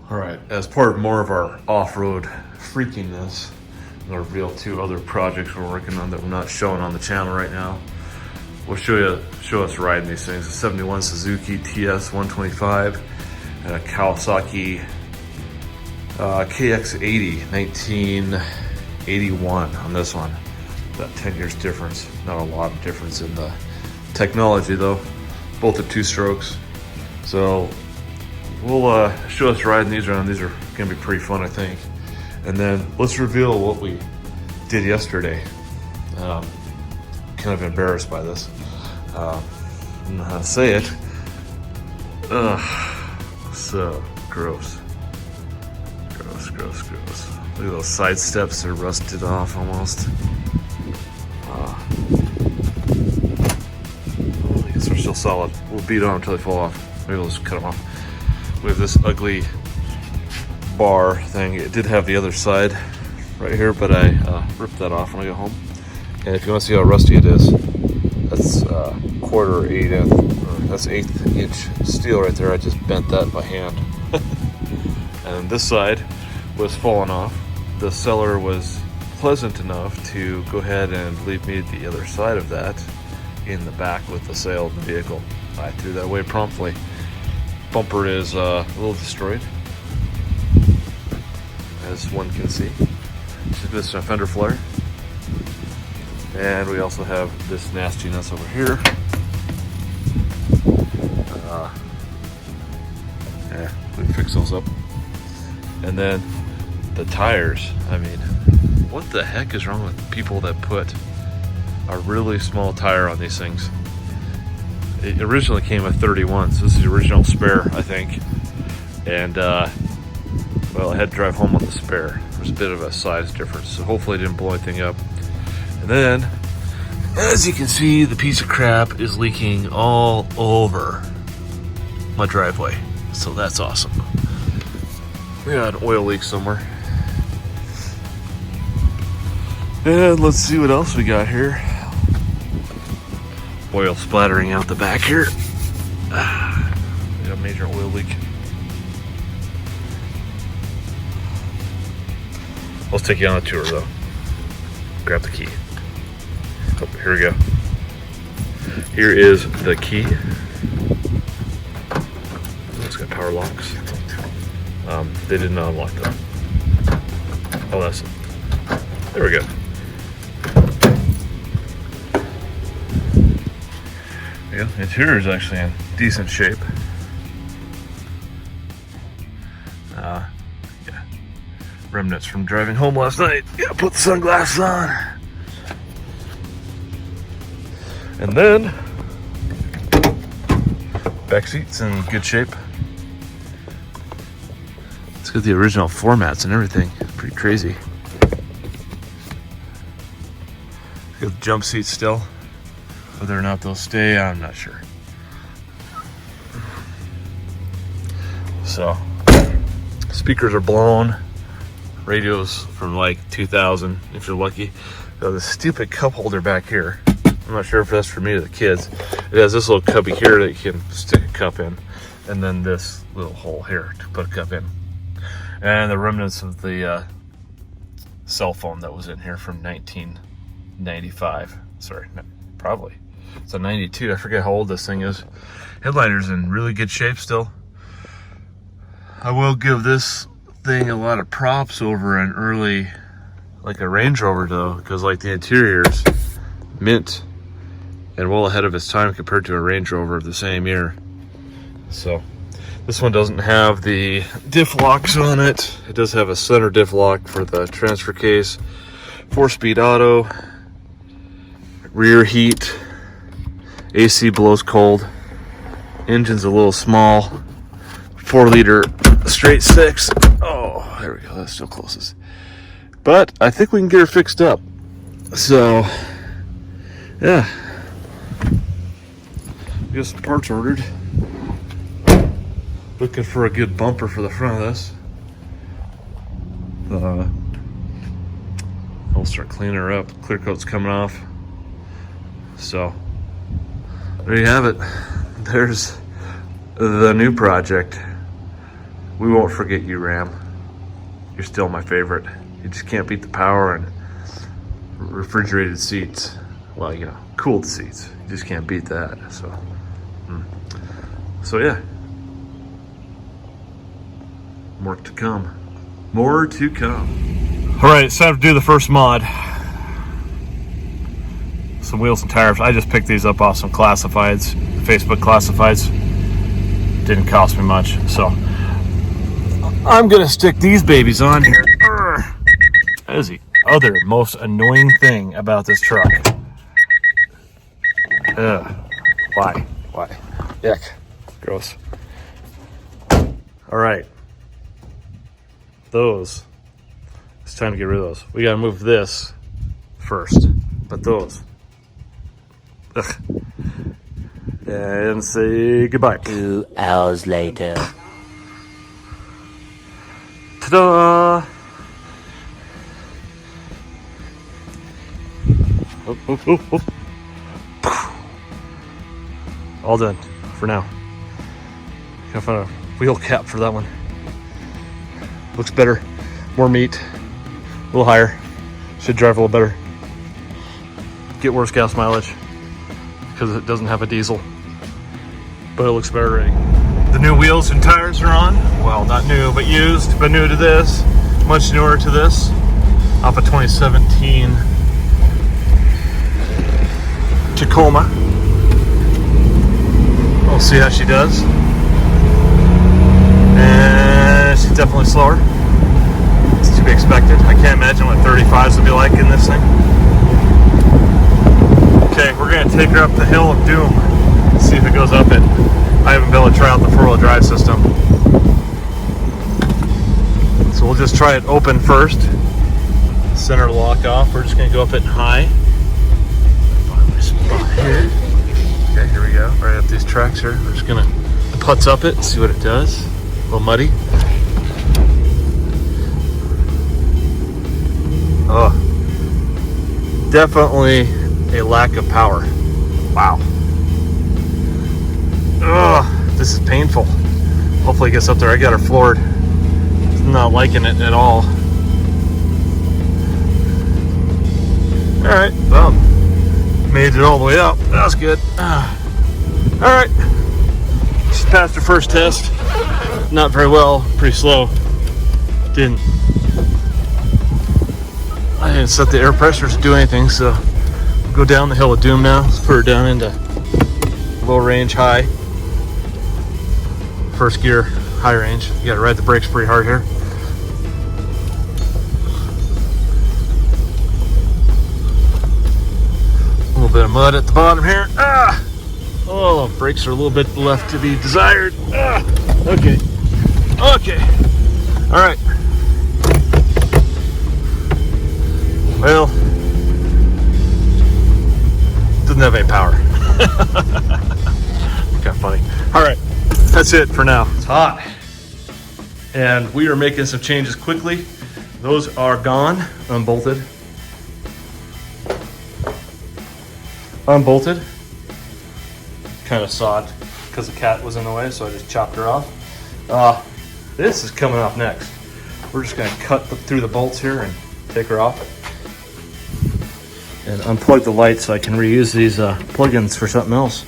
All right, as part of more of our off-road freakiness, I'm gonna reveal 2 other projects we're working on that we're not showing on the channel right now. We'll show us riding these things. A 71 Suzuki TS 125 and a Kawasaki KX80 1981 on this one. About 10 years difference. Not a lot of difference in the technology though. Both are 2-strokes. So we'll show us riding these around. These are gonna be pretty fun, I think. And then let's reveal what we did yesterday. Kind of embarrassed by this. I don't know how to say it. Ugh, so gross. Gross. Look at those side steps, they're rusted off almost. I guess they're still solid. We'll beat on them until they fall off. Maybe we'll just cut them off. We have this ugly bar thing. It did have the other side right here, but I ripped that off when I got home. And if you want to see how rusty it is, that's 1/4 8th, or that's 1/8 inch steel right there. I just bent that by hand. And this side was falling off. The seller was pleasant enough to go ahead and leave me the other side of that in the back with the sale of the vehicle. I threw that away promptly. Bumper is a little destroyed, as one can see. Just missing a fender flare. And we also have this nastiness over here. We can fix those up. And then the tires. I mean, what the heck is wrong with people that put a really small tire on these things? It originally came with 31, so this is the original spare, I think. And well, I had to drive home with the spare. There's a bit of a size difference, so hopefully I didn't blow anything up. And then, as you can see, the piece of crap is leaking all over my driveway. So that's awesome. We got an oil leak somewhere. And let's see what else we got here. Oil splattering out the back here. We got a major oil leak. Let's take you on a tour though. Grab the key. Oh, here we go. Here is the key. It's got power locks. They did not unlock them. Oh, that's it. There we go. Yeah, the interior is actually in decent shape. Yeah, remnants from driving home last night. Yeah, put the sunglasses on. And then, back seats in good shape. It's got the original floor mats and everything. Pretty crazy. Got the jump seats still. Whether or not they'll stay, I'm not sure. So, speakers are blown. Radio's from like 2000, if you're lucky. Got this stupid cup holder back here. I'm not sure if that's for me or the kids. It has this little cubby here that you can stick a cup in. And then this little hole here to put a cup in. And the remnants of the cell phone that was in here from 1995. Sorry, probably. It's a 92. I forget how old this thing is. Headliner's in really good shape still. I will give this thing a lot of props over an early, like a Range Rover though, because like the interior's mint and well ahead of its time compared to a Range Rover of the same year. So this one doesn't have the diff locks on it. It does have a center diff lock for the transfer case. 4-speed auto, rear heat, AC blows cold, engine's a little small, 4-liter straight 6. Oh, there we go, that's still closest. But I think we can get her fixed up. So, yeah. Get some parts ordered. Looking for a good bumper for the front of this. I'll start cleaning her up. Clear coat's coming off. So, there you have it. There's the new project. We won't forget you, Ram. You're still my favorite. You just can't beat the power and refrigerated seats. Well, you know, cooled seats. You just can't beat that. So yeah. More to come. More to come. All right, it's time to do the first mod. Some wheels and tires. I just picked these up off some classifieds, Facebook classifieds. Didn't cost me much, so I'm gonna stick these babies on here. That is the other most annoying thing about this truck. Why? Yuck. Gross. All right. Those. It's time to get rid of those. We gotta move this first, but those. Ugh. And say goodbye. 2 hours later. Ta-da! Oh. All done for now. Gotta find a wheel cap for that one. Looks better, more meat, a little higher. Should drive a little better. Get worse gas mileage because it doesn't have a diesel, but it looks better already. The new wheels and tires are on. Well, not new, but used, but new to this. Much newer to this. Off a 2017 Tacoma. We'll see how she does. And she's definitely slower. It's to be expected. I can't imagine what 35s will be like in this thing. Okay, we're gonna take her up the hill of doom. See if it goes up it. I haven't been able to try out the 4-wheel drive system. So we'll just try it open first. Center lock off. We're just gonna go up it high. Find my spot here. Okay, here we go. Right up these tracks here. We're just gonna putz up it and see what it does. A little muddy. Oh, definitely a lack of power. Wow. Oh, this is painful. Hopefully it gets up there. I got her floored. Not liking it at all. All right, well, made it all the way up. That's good. All right, she's passed her first test. Not very well, pretty slow. I didn't set the air pressures to do anything, so we'll go down the hill of doom now. Let's put her down into low range, high. First gear, high range. You gotta ride the brakes pretty hard here. A little bit of mud at the bottom here. Oh, brakes are a little bit left to be desired. Okay. All right. Well, doesn't have any power. Kind of funny. All right, that's it for now. It's hot, and we are making some changes quickly. Those are gone, unbolted. Kind of sawed because the cat was in the way, so I just chopped her off. This is coming off next. We're just gonna cut through the bolts here and take her off and unplug the lights so I can reuse these plugins for something else.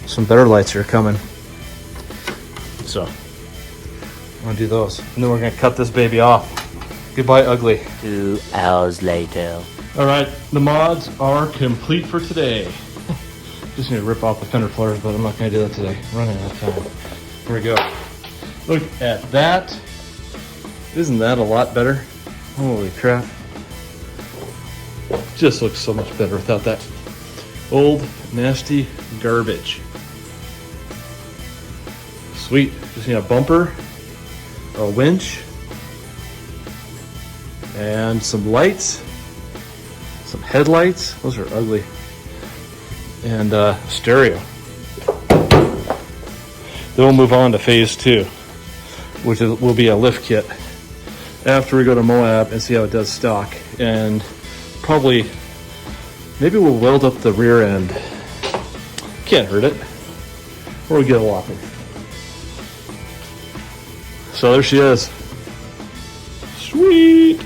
Some better lights are coming, so I'm gonna do those, and then we're gonna cut this baby off. Goodbye, ugly. 2 hours later. All right, the mods are complete for today. Just need to rip off the fender flares, but I'm not gonna do that today. I'm running out of time. Here we go. Look at that. Isn't that a lot better? Holy crap. Just looks so much better without that old, nasty garbage. Sweet. Just need a bumper, a winch, and some lights, some headlights. Those are ugly. And stereo. Then we'll move on to phase 2, which will be a lift kit after we go to Moab and see how it does stock. And probably, maybe we'll weld up the rear end. Can't hurt it. Or we get a whopper. So there she is. Sweet.